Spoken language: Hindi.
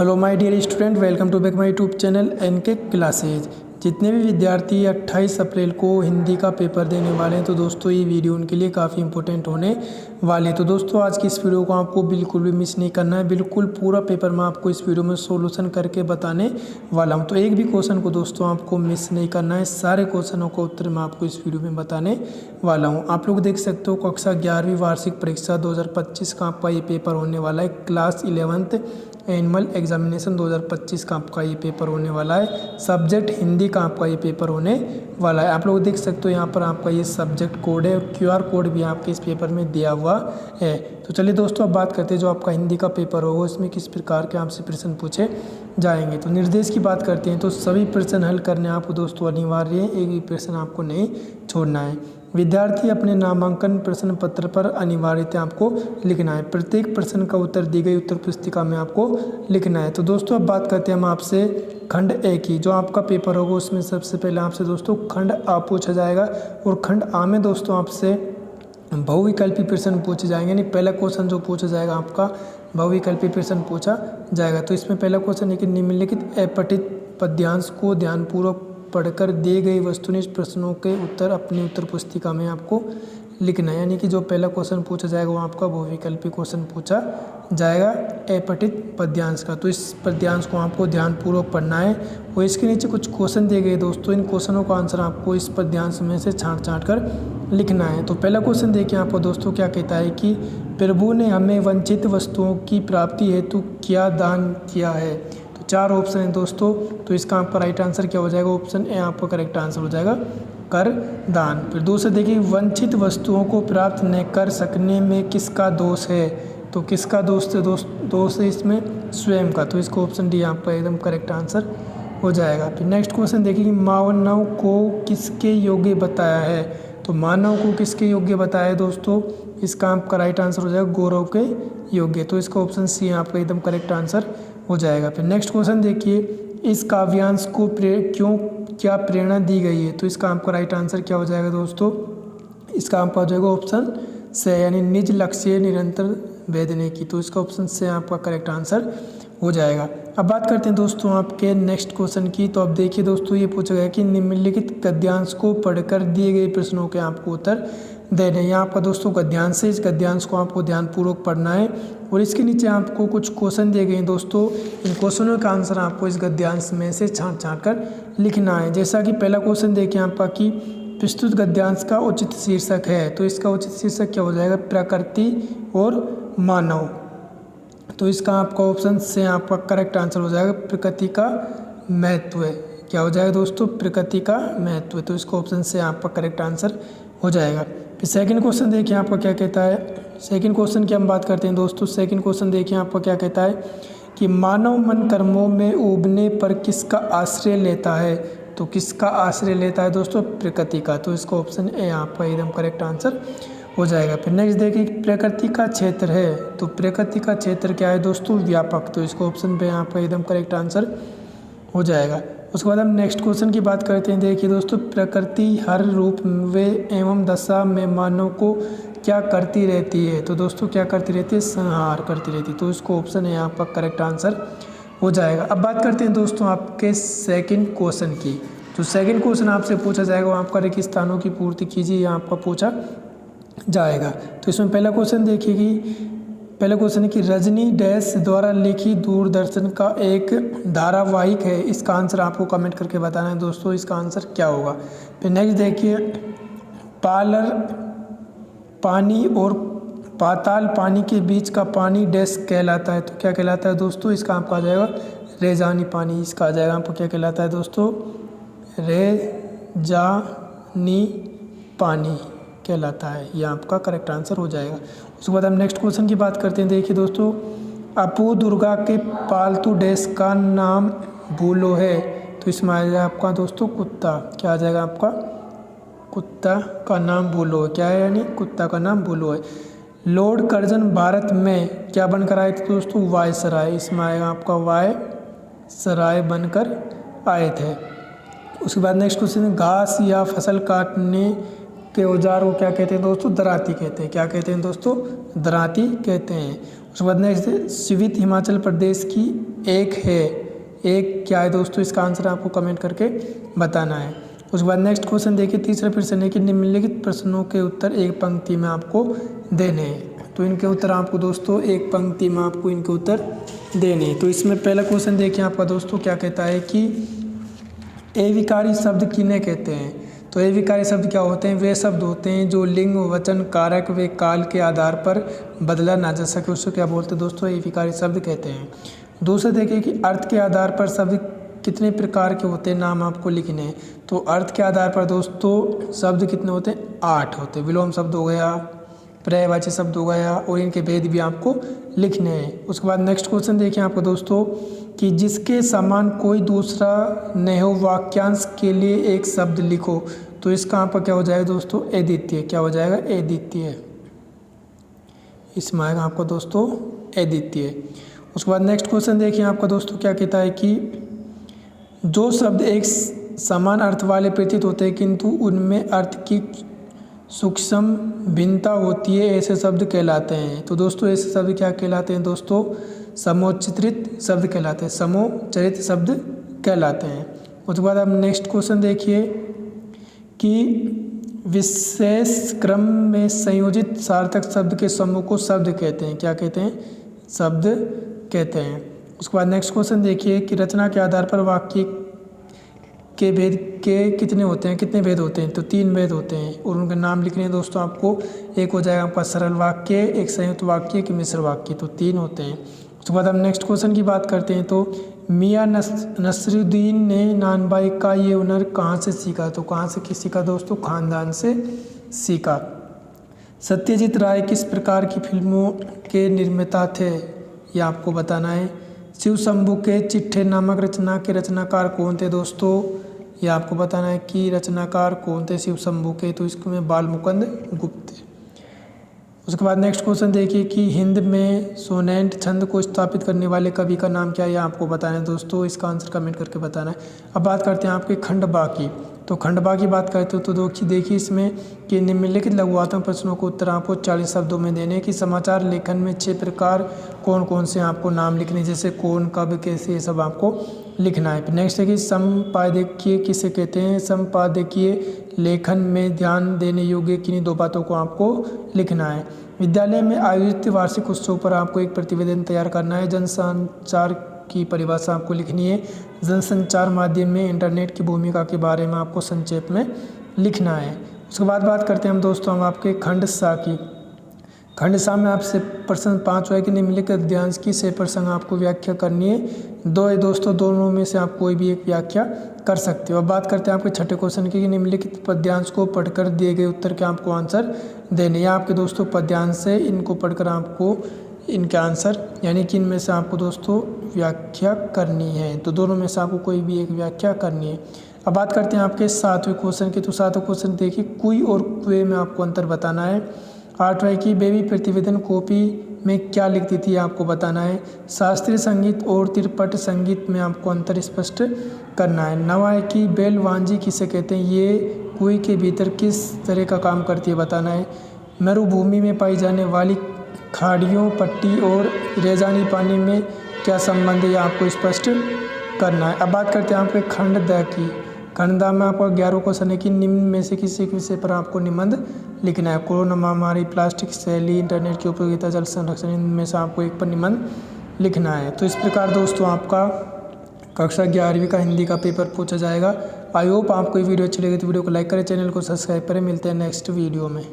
Hello my dear student, welcome to back my YouTube channel NK classes. जितने भी विद्यार्थी 28 अप्रैल को हिंदी का पेपर देने वाले हैं तो दोस्तों ये वीडियो उनके लिए काफ़ी इंपॉर्टेंट होने वाले हैं। तो दोस्तों आज की इस वीडियो को आपको बिल्कुल भी मिस नहीं करना है। बिल्कुल पूरा पेपर मैं आपको इस वीडियो में सोल्यूशन करके बताने वाला हूँ। तो एक भी क्वेश्चन को दोस्तों आपको मिस नहीं करना है। सारे क्वेश्चनों का उत्तर मैं आपको इस वीडियो में बताने वाला हूँ। आप लोग देख सकते हो कक्षा 11वीं वार्षिक परीक्षा 2025 का आपका ये पेपर होने वाला है। क्लास 11th एनुअल एग्जामिनेशन 2025 का आपका ये पेपर होने वाला है। सब्जेक्ट हिंदी का आपका ये पेपर होने वाला है। आप लोग देख सकते हो यहाँ पर आपका ये सब्जेक्ट कोड है और QR कोड भी आपके इस पेपर में दिया हुआ है। तो चलिए दोस्तों अब बात करते हैं जो आपका हिंदी का पेपर होगा उसमें किस प्रकार के आपसे प्रश्न पूछे जाएंगे। तो निर्देश की बात करते हैं तो सभी प्रश्न हल करने आपको दोस्तों अनिवार्य है। एक भी प्रश्न आपको नहीं छोड़ना है। विद्यार्थी अपने नामांकन प्रश्न पत्र पर अनिवार्यतः आपको लिखना है। प्रत्येक प्रश्न का उत्तर दी गई उत्तर पुस्तिका में आपको लिखना है। तो दोस्तों अब बात करते हैं हम आपसे खंड ए की। जो आपका पेपर होगा उसमें सबसे पहले आपसे दोस्तों खंड आ पूछा जाएगा और खंड आ में दोस्तों आपसे बहुविकल्पी प्रश्न पूछे जाएंगे। यानी पहला क्वेश्चन जो पूछा जाएगा आपका बहुविकल्पी प्रश्न पूछा जाएगा। तो इसमें पहला क्वेश्चन है कि निम्नलिखित अपठित पद्यांश को ध्यानपूर्वक पढ़कर दिए गए वस्तुनिष्ठ प्रश्नों के उत्तर अपनी उत्तर पुस्तिका में आपको लिखना है। यानी कि जो पहला क्वेश्चन पूछा जाएगा वो आपका बहुविकल्पी क्वेश्चन पूछा जाएगा अपठित पद्यांश का। तो इस पद्यांश को आपको ध्यानपूर्वक पढ़ना है और इसके नीचे कुछ क्वेश्चन दिए गए दोस्तों। इन क्वेश्चनों का आंसर आपको इस पद्यांश में से छांट कर लिखना है। तो पहला क्वेश्चन देखिए आपको दोस्तों क्या कहता है कि प्रभु ने हमें वंचित वस्तुओं की प्राप्ति हेतु क्या दान किया है। तो चार ऑप्शन है दोस्तों। तो इसका आपका राइट आंसर क्या हो जाएगा? ऑप्शन ए आपका करेक्ट आंसर हो जाएगा कर दान। फिर दूसरा देखिए वंचित वस्तुओं को प्राप्त न कर सकने में किसका दोष है। तो किसका दोष है? दोष है इसमें स्वयं का। तो इसको ऑप्शन डी आपका एकदम करेक्ट आंसर हो जाएगा। फिर नेक्स्ट क्वेश्चन देखिए कि मानव को किसके योग्य बताया है। तो मानव को किसके योग्य बताया है दोस्तों? इसका आपका राइट आंसर हो जाएगा गौरव के योग्य। तो इसका ऑप्शन सी आपका एकदम करेक्ट आंसर हो जाएगा। फिर नेक्स्ट क्वेश्चन देखिए इस काव्यांश को क्या प्रेरणा दी गई है। तो इसका आपका राइट आंसर क्या हो जाएगा दोस्तों? इसका आपका हो जाएगा ऑप्शन से यानी निज लक्ष्य निरंतर वेदने की। तो इसका ऑप्शन से आपका करेक्ट आंसर हो जाएगा। अब बात करते हैं दोस्तों आपके नेक्स्ट क्वेश्चन की। तो अब देखिए दोस्तों ये पूछा गया कि निम्नलिखित गद्यांश को पढ़कर दिए गए प्रश्नों के आपको उत्तर देने। यहाँ आपका दोस्तों गद्यांश है। इस गद्यांश को आपको ध्यानपूर्वक पढ़ना है और इसके नीचे आपको कुछ क्वेश्चन दिए गए हैं दोस्तों। इन क्वेश्चनों का आंसर आपको इस गद्यांश में से छांट कर लिखना है। जैसा कि पहला क्वेश्चन देखिए आपका कि प्रस्तुत गद्यांश का उचित शीर्षक है। तो इसका उचित शीर्षक क्या हो जाएगा? प्रकृति और मानव। तो इसका आपका ऑप्शन से आपका करेक्ट आंसर हो जाएगा प्रकृति का महत्व। क्या हो जाएगा दोस्तों? प्रकृति का महत्व। तो इसको ऑप्शन से आपका करेक्ट आंसर हो जाएगा। फिर सेकंड क्वेश्चन देखिए आपका क्या कहता है। सेकंड क्वेश्चन की हम बात करते हैं दोस्तों। सेकंड क्वेश्चन देखिए आपका क्या कहता है कि मानव मन कर्मों में उबने पर किसका आश्रय लेता है। तो किसका आश्रय लेता है दोस्तों? प्रकृति का। तो इसका ऑप्शन ए आपका एकदम करेक्ट आंसर हो जाएगा। फिर नेक्स्ट देखिए प्रकृति का क्षेत्र है। तो प्रकृति का क्षेत्र क्या है दोस्तों? व्यापक। तो इसको ऑप्शन पे आपका एकदम करेक्ट आंसर हो जाएगा। उसके बाद हम नेक्स्ट क्वेश्चन की बात करते हैं। देखिए दोस्तों प्रकृति हर रूप वे एवं दशा में मानव को क्या करती रहती है। तो दोस्तों क्या करती रहती है? संहार करती रहती है। तो इसको ऑप्शन है आपका करेक्ट आंसर हो जाएगा। अब बात करते हैं दोस्तों आपके सेकंड क्वेश्चन की। जो सेकंड क्वेश्चन आपसे पूछा जाएगा वो आपका रेगिस्तानों की पूर्ति कीजिए, यहाँ आपका पूछा जाएगा। तो इसमें पहला क्वेश्चन देखिए कि पहला क्वेश्चन है कि रजनी डैश द्वारा लिखी दूरदर्शन का एक धारावाहिक है। इसका आंसर आपको कमेंट करके बताना है दोस्तों इसका आंसर क्या होगा। फिर नेक्स्ट देखिए पालर पानी और पाताल पानी के बीच का पानी डैश कहलाता है। तो क्या कहलाता है दोस्तों? इसका आपका आ जाएगा रेजानी पानी। इसका आ जाएगा आपको क्या कहलाता है दोस्तों? रेजानी पानी कहलाता है। यह आपका करेक्ट आंसर हो जाएगा। उसके बाद हम नेक्स्ट क्वेश्चन की बात करते हैं। देखिए दोस्तों अपू दुर्गा के पालतू डैश का नाम भूलो है। तो इसमें आ जाएगा आपका दोस्तों कुत्ता। क्या आ जाएगा आपका? कुत्ता का नाम भूलो है। क्या है? यानी कुत्ता का नाम भूलो है। लॉर्ड कर्जन भारत में क्या बनकर आए थे दोस्तों? वायसराय। इसमें आएगा आपका वायसराय बनकर आए थे। उसके बाद नेक्स्ट क्वेश्चन घास या फसल काटने के औजार को क्या कहते हैं दोस्तों? दराती कहते हैं। क्या कहते हैं दोस्तों? दराती कहते हैं। उसके बाद नेक्स्ट शिवित हिमाचल प्रदेश की एक है, एक क्या है दोस्तों, इसका आंसर आपको कमेंट करके बताना है। उसके बाद नेक्स्ट क्वेश्चन देखिए, तीसरा प्रश्न है कि निम्नलिखित प्रश्नों के उत्तर एक पंक्ति में आपको देने हैं। तो इनके उत्तर आपको दोस्तों एक पंक्ति में आपको इनके उत्तर देने हैं। तो इसमें पहला क्वेश्चन देखिए आपका दोस्तों क्या कहता है कि एविकारी शब्द किन्हें कहते हैं। तो एविकारी शब्द क्या होते हैं, वे शब्द होते हैं जो लिंग, वचन, कारक व काल के आधार पर बदला ना जा सके, उसको क्या बोलते हैं दोस्तों, एविकारी शब्द कहते हैं। दूसरा देखिए कि अर्थ के आधार पर शब्द कितने प्रकार के होते हैं, नाम आपको लिखने हैं। तो अर्थ के आधार पर दोस्तों शब्द कितने होते हैं, 8 होते हैं। विलोम शब्द हो गया, पर्यायवाची शब्द हो गया, और इनके भेद भी आपको लिखने हैं। उसके बाद नेक्स्ट क्वेश्चन देखिए आपको दोस्तों कि जिसके समान कोई दूसरा न हो वाक्यांश के लिए एक शब्द लिखो। तो इसका आपका क्या हो जाएगा दोस्तों, अद्वितीय। क्या हो जाएगा, अद्वितीय। इसमें आएगा आपका दोस्तों अद्वितीय। उसके बाद नेक्स्ट क्वेश्चन देखिए आपका दोस्तों क्या कहता है कि जो शब्द एक समान अर्थ वाले प्रतीत होते हैं किंतु उनमें अर्थ की सूक्ष्म भिन्नता होती है, ऐसे शब्द कहलाते हैं। तो दोस्तों ऐसे शब्द क्या कहलाते हैं दोस्तों, समोच्चरित शब्द कहलाते हैं, समोच्चरित शब्द कहलाते हैं। उसके बाद आप नेक्स्ट क्वेश्चन देखिए कि विशेष क्रम में संयोजित सार्थक शब्द के समूह को शब्द कहते हैं। क्या कहते हैं, शब्द कहते हैं। उसके बाद नेक्स्ट क्वेश्चन देखिए कि रचना के आधार पर वाक्य के भेद के कितने होते हैं, कितने भेद होते हैं। तो 3 भेद होते हैं और उनके नाम लिखने हैं दोस्तों आपको। एक हो जाएगा आपका सरल वाक्य, एक संयुक्त वाक्य, एक मिश्र वाक्य। तो 3 होते हैं। उसके बाद हम नेक्स्ट क्वेश्चन की बात करते हैं। तो मियां नसरुद्दीन ने नानबाई का ये हुनर कहाँ से सीखा। तो कहाँ से सीखा दोस्तों, खानदान से सीखा। सत्यजीत राय किस प्रकार की फिल्मों के निर्माता थे, ये आपको बताना है। शिव शंभू के चिट्ठे नामक रचना के रचनाकार कौन थे दोस्तों, ये आपको बताना है कि रचनाकार कौन थे शिव शंभू के। तो इसमें बालमुकुंद गुप्त। उसके बाद नेक्स्ट क्वेश्चन देखिए कि हिंद में सोनेट छंद को स्थापित करने वाले कवि का नाम क्या है, ये आपको बताना है दोस्तों। इसका आंसर कमेंट करके बताना है। अब बात करते हैं आपके खंडबा की। तो खंडबा की बात करते हो तो देखिए इसमें कि निम्नलिखित लघुवात्मक प्रश्नों को उत्तर आपको 40 शब्दों में देने कि समाचार लेखन में 6 प्रकार कौन कौन से आपको नाम लिखने, जैसे कौन, कब, कैसे, ये सब आपको लिखना है। नेक्स्ट है कि संपादकीय किसे कहते हैं। संपादकीय लेखन में ध्यान देने योग्य किन्हीं 2 बातों को आपको लिखना है। विद्यालय में आयोजित वार्षिक उत्सव पर आपको एक प्रतिवेदन तैयार करना है। जनसंचार की परिभाषा आपको लिखनी है। जनसंचार माध्यम में इंटरनेट की भूमिका के बारे में आपको संक्षेप में लिखना है। उसके बाद बात करते हैं हम दोस्तों हम आपके खंड सा की। खंड सा में आपसे प्रश्न 5 है कि निम्नलिखित गद्यांश की 6 प्रसंग आपको व्याख्या करनी है। 2 है दोस्तों, दोनों में से आप कोई भी एक व्याख्या कर सकते हो। अब बात करते हैं आपके छठे क्वेश्चन की कि निम्नलिखित पद्यांश को पढ़कर दिए गए उत्तर के आपको आंसर देने। या आपके दोस्तों पद्यांश है, इनको पढ़कर आपको इनके आंसर यानी कि इनमें से आपको दोस्तों व्याख्या करनी है। तो दोनों में से आपको कोई भी एक व्याख्या करनी है। अब बात करते हैं आपके 7वें क्वेश्चन की। तो 7वां क्वेश्चन देखिए, कुई और कुएं में आपको अंतर बताना है। 8वां की बेबी प्रतिवेदन कॉपी में क्या लिखती थी, आपको बताना है। शास्त्रीय संगीत और त्रिपट संगीत में आपको अंतर स्पष्ट करना है। 9वां की बेल वांजी किसे कहते हैं, ये कुएं के भीतर किस तरह का काम करती है, बताना है। मरुभूमि में पाई जाने वाली खाड़ियों, पट्टी और रेजानी पानी में क्या संबंध है, आपको स्पष्ट करना है। अब बात करते हैं आपके खंड द की। खंड द में आपको 11 क्वेश्चन है कि निम्न में से किसी एक विषय पर आपको निबंध लिखना है। कोरोना महामारी, प्लास्टिक शैली, इंटरनेट की उपयोगिता, जल संरक्षण, इनमें से आपको एक पर निबंध लिखना है। तो इस प्रकार दोस्तों आपका कक्षा 11वीं का हिंदी का पेपर पूछा जाएगा। आई होप आपको ये वीडियो अच्छी लगी तो वीडियो को लाइक करें, चैनल को सब्सक्राइब करें। मिलते हैं नेक्स्ट वीडियो में।